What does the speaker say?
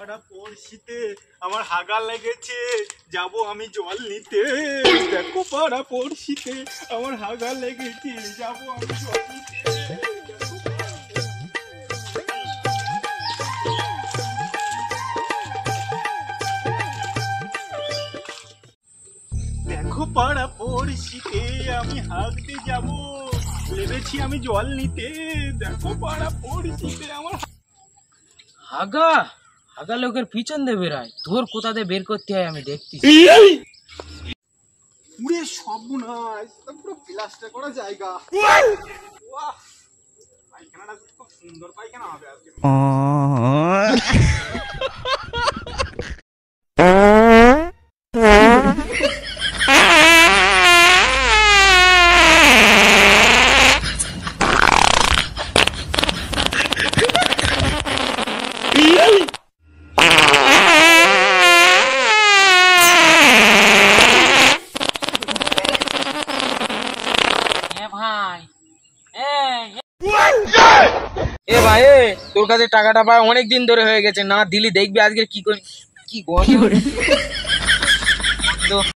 পাড়া পড়শিতে আমার হাগা লেগেছে, যাব আমি জল নিতে। দেখো পাড়া পড়শিতে আমার হাগা লেগেছে, যাব আমি জল নিতে। দেখো পাড়া পড়শিতে আমি হাগতে যাব, লেগেছি আমি জল নিতে। দেখো পাড়া পড়শিতে আমার হাগা হাগা লোকের পিছন দিয়ে বেরায়, তোর কোথা দিয়ে বের করতে হয় আমি দেখছি। পুরে সর্বনাশ, পুরো প্লাস্টার করা জায়গা। পায়খানাটা খুব সুন্দর পায়খানা হবে আজকে। এ ভাই, তোর কাছে টাকাটা পায় অনেক দিন ধরে হয়ে গেছে, না দিলি দেখবি আজকে কি করি, কি গন্ধ।